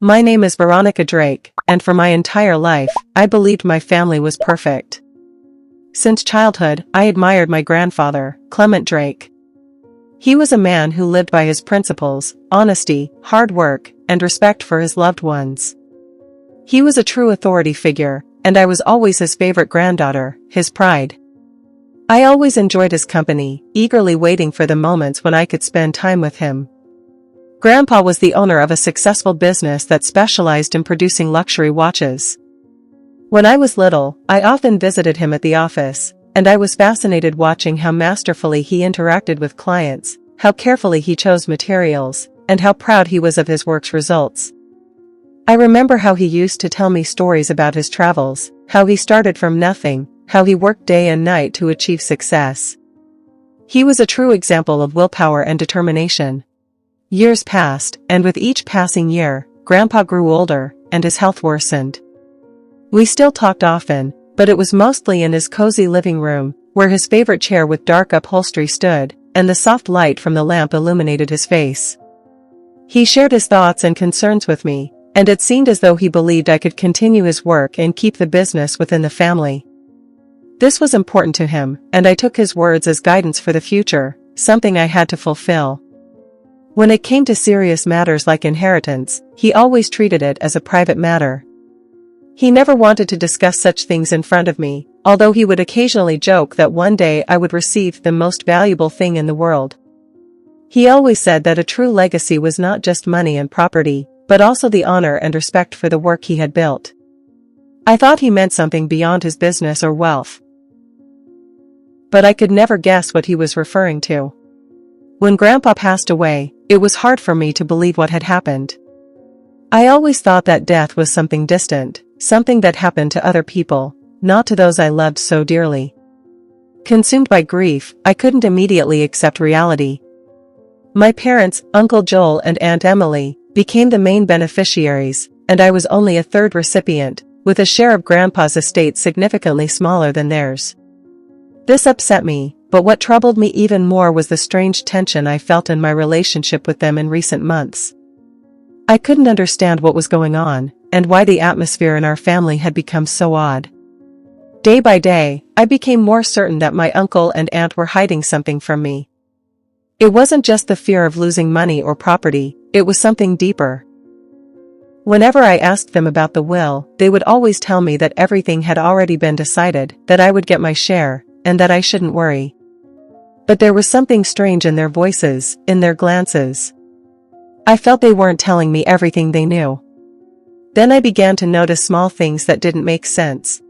My name is Veronica Drake, and for my entire life, I believed my family was perfect. Since childhood, I admired my grandfather, Clement Drake. He was a man who lived by his principles, honesty, hard work, and respect for his loved ones. He was a true authority figure, and I was always his favorite granddaughter, his pride. I always enjoyed his company, eagerly waiting for the moments when I could spend time with him. Grandpa was the owner of a successful business that specialized in producing luxury watches. When I was little, I often visited him at the office, and I was fascinated watching how masterfully he interacted with clients, how carefully he chose materials, and how proud he was of his work's results. I remember how he used to tell me stories about his travels, how he started from nothing, how he worked day and night to achieve success. He was a true example of willpower and determination. Years passed, and with each passing year, Grandpa grew older, and his health worsened. We still talked often, but it was mostly in his cozy living room, where his favorite chair with dark upholstery stood, and the soft light from the lamp illuminated his face. He shared his thoughts and concerns with me, and it seemed as though he believed I could continue his work and keep the business within the family. This was important to him, and I took his words as guidance for the future, something I had to fulfill. When it came to serious matters like inheritance, he always treated it as a private matter. He never wanted to discuss such things in front of me, although he would occasionally joke that one day I would receive the most valuable thing in the world. He always said that a true legacy was not just money and property, but also the honor and respect for the work he had built. I thought he meant something beyond his business or wealth. But I could never guess what he was referring to. When Grandpa passed away, it was hard for me to believe what had happened. I always thought that death was something distant, something that happened to other people, not to those I loved so dearly. Consumed by grief, I couldn't immediately accept reality. My parents, Uncle Joel and Aunt Emily, became the main beneficiaries, and I was only a third recipient, with a share of Grandpa's estate significantly smaller than theirs. This upset me, but what troubled me even more was the strange tension I felt in my relationship with them in recent months. I couldn't understand what was going on, and why the atmosphere in our family had become so odd. Day by day, I became more certain that my uncle and aunt were hiding something from me. It wasn't just the fear of losing money or property, it was something deeper. Whenever I asked them about the will, they would always tell me that everything had already been decided, that I would get my share, and that I shouldn't worry. But there was something strange in their voices, in their glances. I felt they weren't telling me everything they knew. Then I began to notice small things that didn't make sense.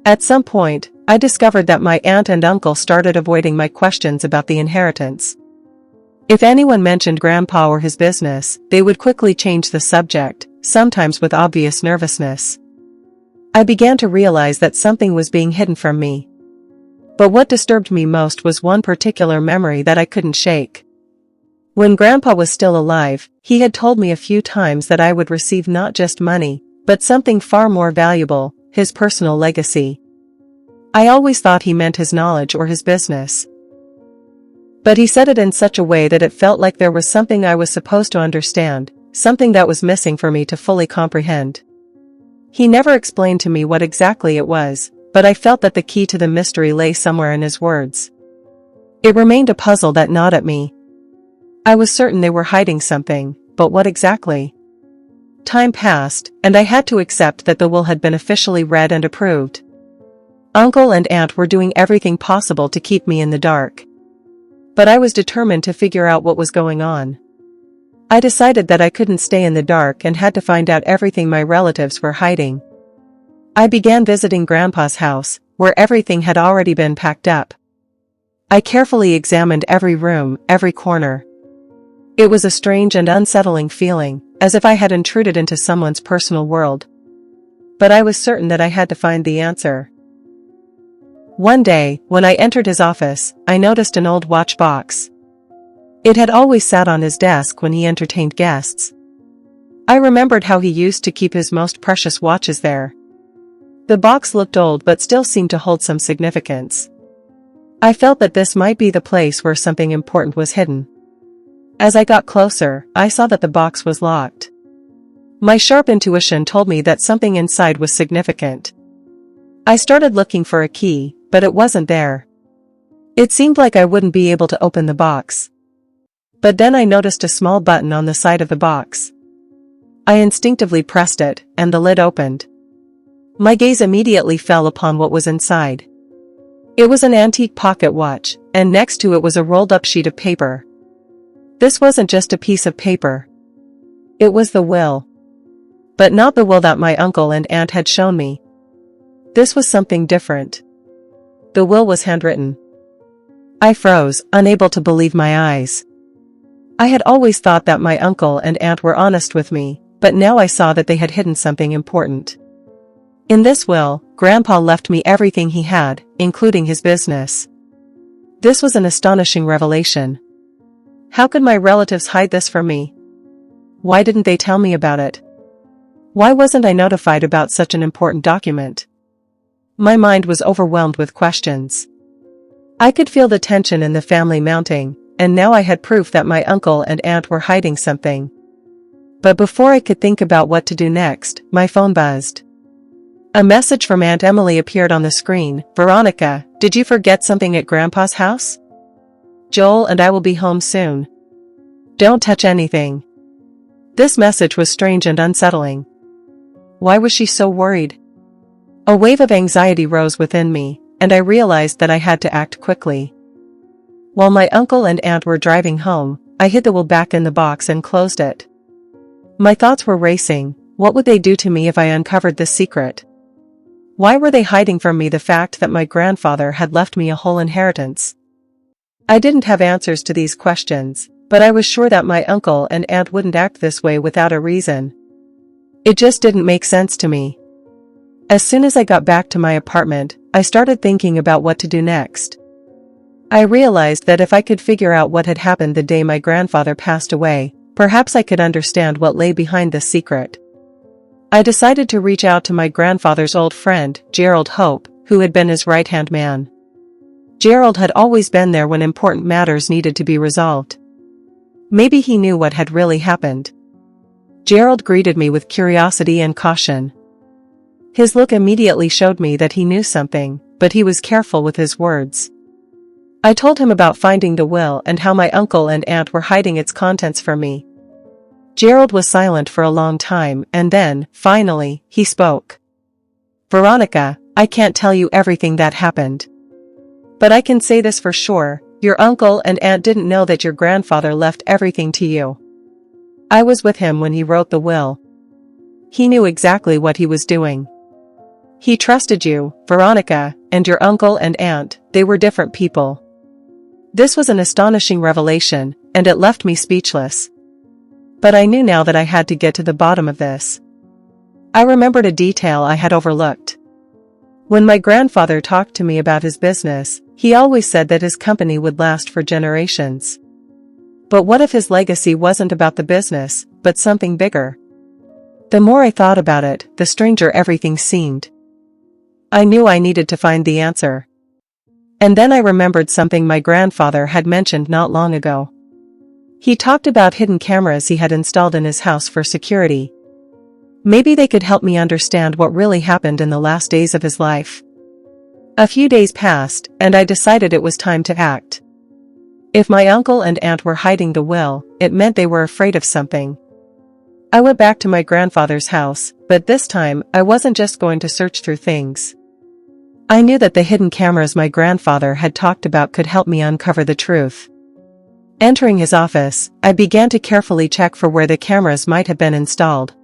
At some point, I discovered that my aunt and uncle started avoiding my questions about the inheritance. If anyone mentioned Grandpa or his business, they would quickly change the subject, sometimes with obvious nervousness. I began to realize that something was being hidden from me. But what disturbed me most was one particular memory that I couldn't shake. When Grandpa was still alive, he had told me a few times that I would receive not just money, but something far more valuable, his personal legacy. I always thought he meant his knowledge or his business. But he said it in such a way that it felt like there was something I was supposed to understand, something that was missing for me to fully comprehend. He never explained to me what exactly it was, but I felt that the key to the mystery lay somewhere in his words. It remained a puzzle that gnawed at me. I was certain they were hiding something, but what exactly? Time passed, and I had to accept that the will had been officially read and approved. Uncle and aunt were doing everything possible to keep me in the dark. But I was determined to figure out what was going on. I decided that I couldn't stay in the dark and had to find out everything my relatives were hiding. I began visiting Grandpa's house, where everything had already been packed up. I carefully examined every room, every corner. It was a strange and unsettling feeling, as if I had intruded into someone's personal world. But I was certain that I had to find the answer. One day, when I entered his office, I noticed an old watch box. It had always sat on his desk when he entertained guests. I remembered how he used to keep his most precious watches there. The box looked old but still seemed to hold some significance. I felt that this might be the place where something important was hidden. As I got closer, I saw that the box was locked. My sharp intuition told me that something inside was significant. I started looking for a key, but it wasn't there. It seemed like I wouldn't be able to open the box. But then I noticed a small button on the side of the box. I instinctively pressed it, and the lid opened. My gaze immediately fell upon what was inside. It was an antique pocket watch, and next to it was a rolled-up sheet of paper. This wasn't just a piece of paper. It was the will. But not the will that my uncle and aunt had shown me. This was something different. The will was handwritten. I froze, unable to believe my eyes. I had always thought that my uncle and aunt were honest with me, but now I saw that they had hidden something important. In this will, Grandpa left me everything he had, including his business. This was an astonishing revelation. How could my relatives hide this from me? Why didn't they tell me about it? Why wasn't I notified about such an important document? My mind was overwhelmed with questions. I could feel the tension in the family mounting, and now I had proof that my uncle and aunt were hiding something. But before I could think about what to do next, my phone buzzed. A message from Aunt Emily appeared on the screen. "Veronica, did you forget something at Grandpa's house? Joel and I will be home soon. Don't touch anything." This message was strange and unsettling. Why was she so worried? A wave of anxiety rose within me, and I realized that I had to act quickly. While my uncle and aunt were driving home, I hid the will back in the box and closed it. My thoughts were racing. What would they do to me if I uncovered this secret? Why were they hiding from me the fact that my grandfather had left me a whole inheritance? I didn't have answers to these questions, but I was sure that my uncle and aunt wouldn't act this way without a reason. It just didn't make sense to me. As soon as I got back to my apartment, I started thinking about what to do next. I realized that if I could figure out what had happened the day my grandfather passed away, perhaps I could understand what lay behind this secret. I decided to reach out to my grandfather's old friend, Gerald Hope, who had been his right-hand man. Gerald had always been there when important matters needed to be resolved. Maybe he knew what had really happened. Gerald greeted me with curiosity and caution. His look immediately showed me that he knew something, but he was careful with his words. I told him about finding the will and how my uncle and aunt were hiding its contents from me. Gerald was silent for a long time, and then, finally, he spoke. "Veronica, I can't tell you everything that happened. But I can say this for sure, your uncle and aunt didn't know that your grandfather left everything to you. I was with him when he wrote the will. He knew exactly what he was doing. He trusted you, Veronica, and your uncle and aunt. They were different people." This was an astonishing revelation, and it left me speechless. But I knew now that I had to get to the bottom of this. I remembered a detail I had overlooked. When my grandfather talked to me about his business, he always said that his company would last for generations. But what if his legacy wasn't about the business, but something bigger? The more I thought about it, the stranger everything seemed. I knew I needed to find the answer. And then I remembered something my grandfather had mentioned not long ago. He talked about hidden cameras he had installed in his house for security. Maybe they could help me understand what really happened in the last days of his life. A few days passed, and I decided it was time to act. If my uncle and aunt were hiding the will, it meant they were afraid of something. I went back to my grandfather's house, but this time, I wasn't just going to search through things. I knew that the hidden cameras my grandfather had talked about could help me uncover the truth. Entering his office, I began to carefully check for where the cameras might have been installed.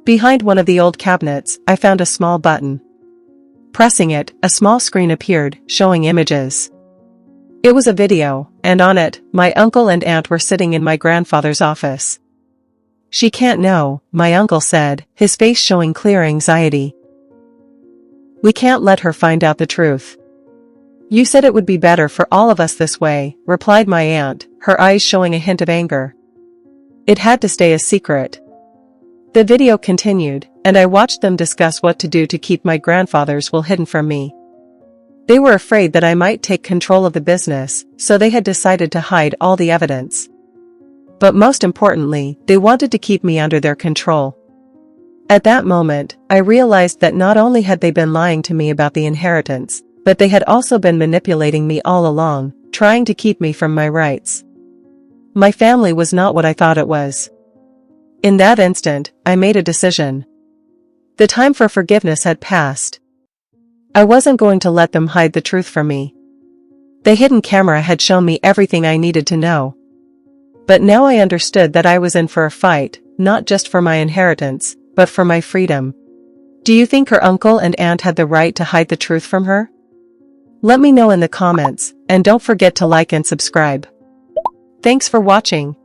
Behind one of the old cabinets, I found a small button. Pressing it, a small screen appeared, showing images. It was a video, and on it, my uncle and aunt were sitting in my grandfather's office. "She can't know," my uncle said, his face showing clear anxiety. "We can't let her find out the truth." "You said it would be better for all of us this way," replied my aunt, her eyes showing a hint of anger. "It had to stay a secret." The video continued, and I watched them discuss what to do to keep my grandfather's will hidden from me. They were afraid that I might take control of the business, so they had decided to hide all the evidence. But most importantly, they wanted to keep me under their control. At that moment, I realized that not only had they been lying to me about the inheritance, but they had also been manipulating me all along, trying to keep me from my rights. My family was not what I thought it was. In that instant, I made a decision. The time for forgiveness had passed. I wasn't going to let them hide the truth from me. The hidden camera had shown me everything I needed to know. But now I understood that I was in for a fight, not just for my inheritance, but for my freedom. Do you think her uncle and aunt had the right to hide the truth from her? Let me know in the comments, and don't forget to like and subscribe. Thanks for watching.